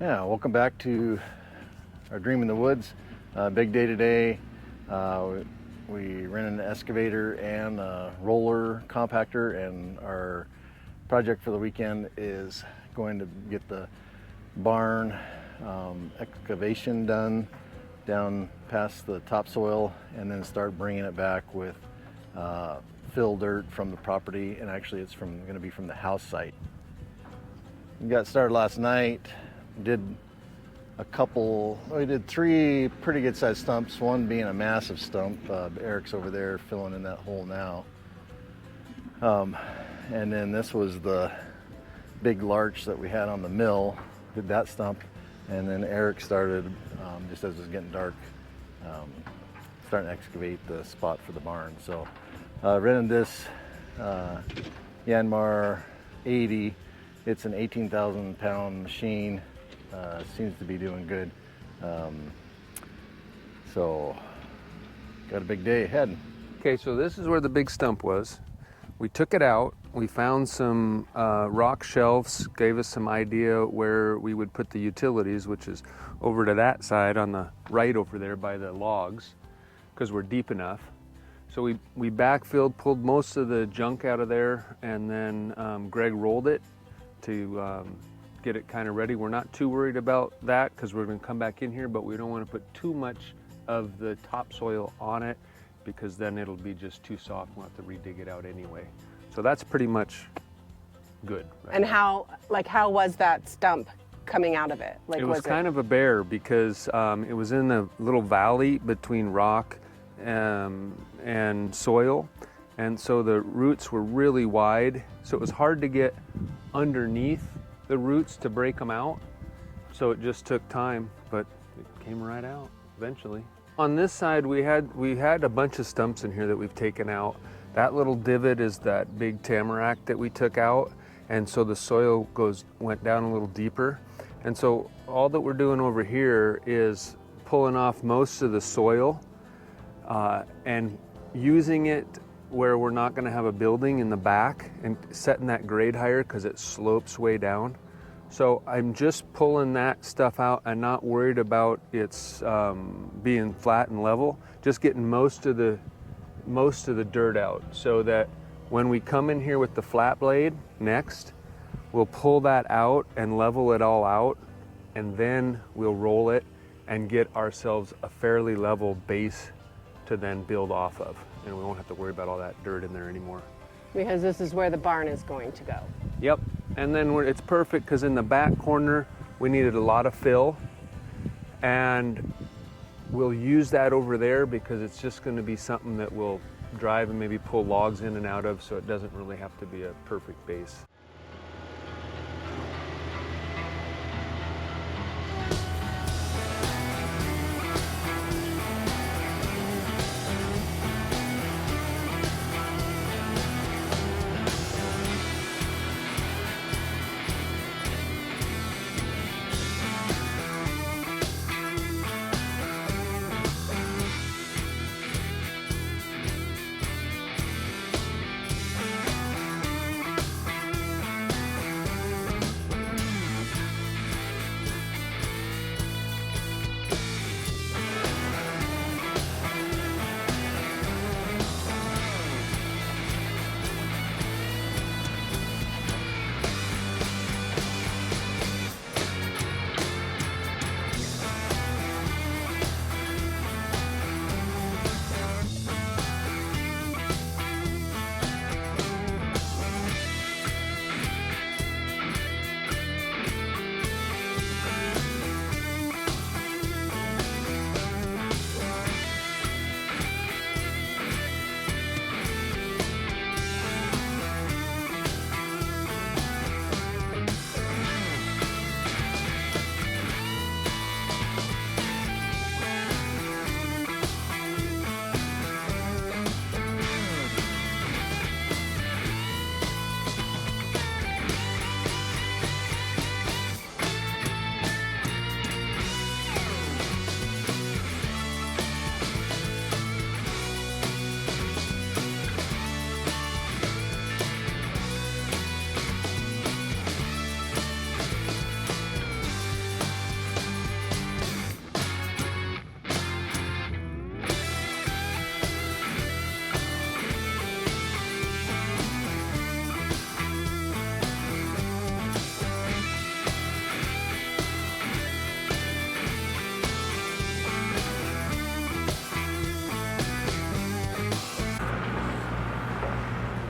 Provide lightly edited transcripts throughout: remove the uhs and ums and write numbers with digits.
Yeah, welcome back to our Dream in the Woods. Big day today. We rented an excavator and a roller compactor, and our project for the weekend is going to get the barn excavation done down past the topsoil, and then start bringing it back with fill dirt from the property, and actually it's going to be from the house site. We got started last night. We did 3 pretty good sized stumps, one being a massive stump. Erik's over there filling in that hole now. And then this was the big larch that we had on the mill, did that stump. And then Erik started, just as it was getting dark, starting to excavate the spot for the barn. So rented this Yanmar 80. It's an 18,000 pound machine. Seems to be doing good. So got a big day ahead. Okay, so this is where the big stump was. We took it out. We found some rock shelves, gave us some idea where we would put the utilities, which is over to that side on the right over there by the logs, because we're deep enough. So we backfilled, pulled most of the junk out of there, and then Greg rolled it to get it kind of ready. We're not too worried about that because we're going to come back in here, but we don't want to put too much of the topsoil on it because then it'll be just too soft. We'll have to redig it out anyway. So that's pretty much good. Right and now. how was that stump coming out of it? It was kind of a bear because it was in a little valley between rock and soil. And so the roots were really wide. So it was hard to get underneath the roots to break them out. So it just took time, but it came right out eventually. On this side, we had a bunch of stumps in here that we've taken out. That little divot is that big tamarack that we took out. And so the soil went down a little deeper. And so all that we're doing over here is pulling off most of the soil and using it where we're not going to have a building in the back and setting that grade higher because it slopes way down. So I'm just pulling that stuff out and not worried about its being flat and level, just getting most of the dirt out so that when we come in here with the flat blade next, we'll pull that out and level it all out, and then we'll roll it and get ourselves a fairly level base to then build off of. And we won't have to worry about all that dirt in there anymore. Because this is where the barn is going to go. Yep, and then it's perfect because in the back corner we needed a lot of fill, and we'll use that over there because it's just going to be something that we'll drive and maybe pull logs in and out of, so it doesn't really have to be a perfect base.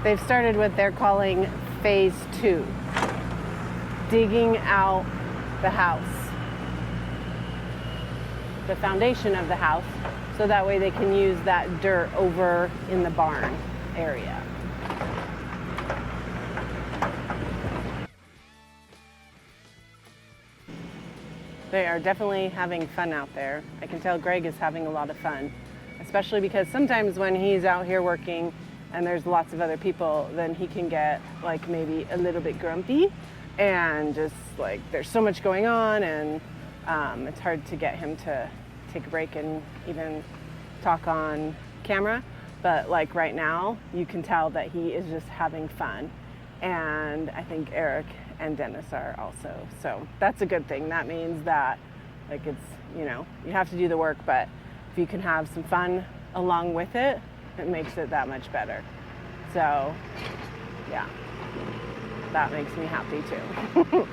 They've started what they're calling phase 2, digging out the house, the foundation of the house, so that way they can use that dirt over in the barn area. They are definitely having fun out there. I can tell Greg is having a lot of fun, especially because sometimes when he's out here working and there's lots of other people, then he can get like maybe a little bit grumpy and just like there's so much going on, and it's hard to get him to take a break and even talk on camera. But like right now, you can tell that he is just having fun. And I think Erik and Dennis are also. So that's a good thing. That means that like it's, you know, you have to do the work, but if you can have some fun along with it, it makes it that much better. So yeah, that makes me happy too.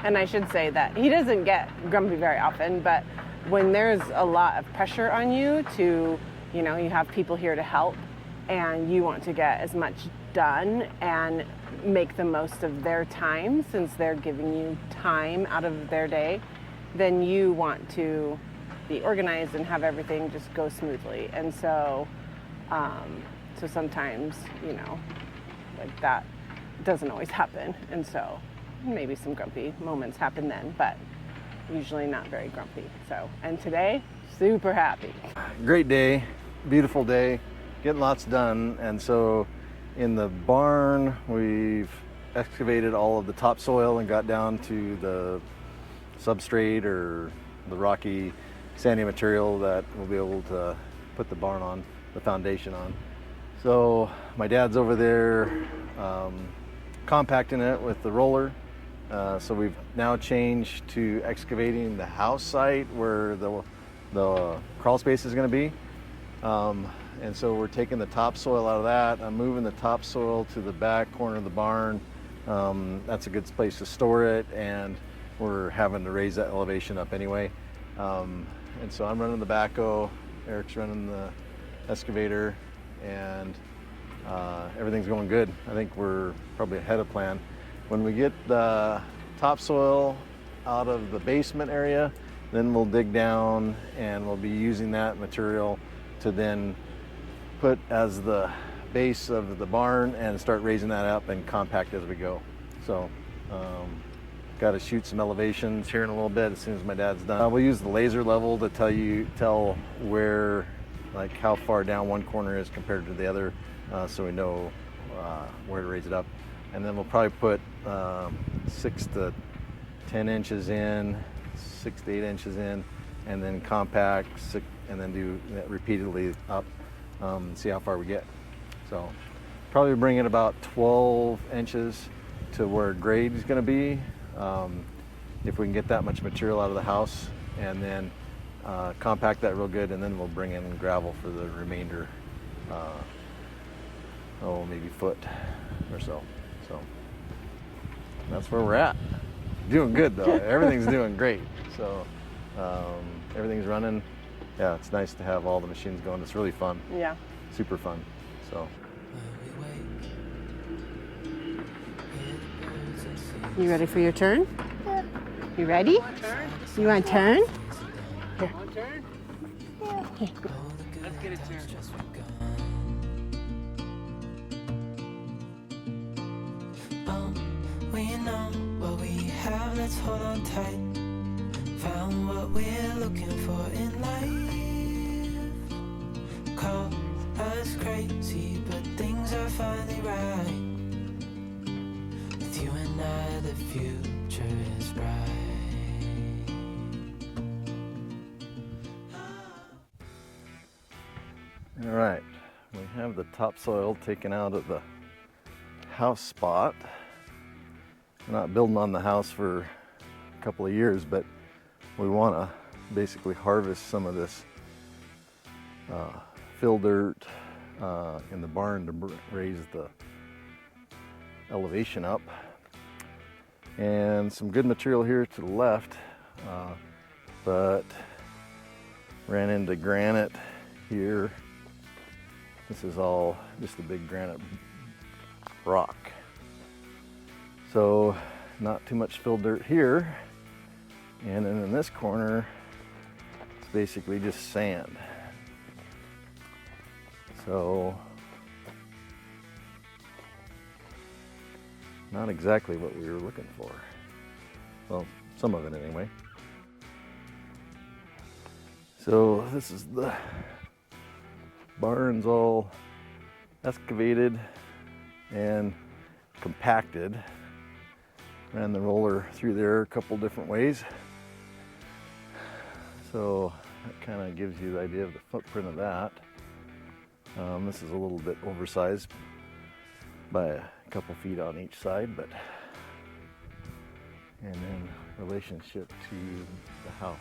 And I should say that he doesn't get grumpy very often, but when there's a lot of pressure on you to, you know, you have people here to help and you want to get as much done and make the most of their time since they're giving you time out of their day, then you want to be organized and have everything just go smoothly. And so, so sometimes, you know, like that doesn't always happen. And so maybe some grumpy moments happen then, but usually not very grumpy. So, and today, super happy. Great day, beautiful day, getting lots done. And so in the barn, we've excavated all of the topsoil and got down to the substrate or the rocky, sandy material that we'll be able to put the barn on, the foundation on. So my dad's over there compacting it with the roller. So we've now changed to excavating the house site where the crawl space is going to be. And so we're taking the topsoil out of that. I'm moving the topsoil to the back corner of the barn. That's a good place to store it, and we're having to raise that elevation up anyway. And so I'm running the backhoe, Erik's running the excavator, and everything's going good. I think we're probably ahead of plan. When we get the topsoil out of the basement area, then we'll dig down and we'll be using that material to then put as the base of the barn and start raising that up and compact as we go. So got to shoot some elevations here in a little bit as soon as my dad's done. We'll use the laser level to tell where, like how far down one corner is compared to the other, so we know where to raise it up. And then we'll probably put 6 to 10 inches in, 6 to 8 inches in, and then compact, and then do that repeatedly up, see how far we get. So probably bring it about 12 inches to where grade is going to be, if we can get that much material out of the house, and then compact that real good, and then we'll bring in gravel for the remainder, maybe foot or so. So that's where we're at. Doing good though. Everything's doing great. So everything's running. Yeah, it's nice to have all the machines going. It's really fun. Yeah. Super fun. So. You ready for your turn? Yeah. You ready? You want a turn? Here. Want a turn? Here. Let's get a turn. We know what we have, let's hold on tight. Found what we're looking for in life. Call us crazy, but things are finally right. With you and I, the future is bright. All right, we have the topsoil taken out of the house spot. We're not building on the house for a couple of years, but we want to basically harvest some of this fill dirt in the barn to raise the elevation up. and some good material here to the left, but ran into granite here. This is all just a big granite rock. So not too much fill dirt here. And then in this corner, it's basically just sand. So not exactly what we were looking for. Well, some of it anyway. So this is the barn's all excavated and compacted. Ran the roller through there a couple different ways. So that kind of gives you the idea of the footprint of that. This is a little bit oversized by a couple feet on each side, but and then relationship to the house.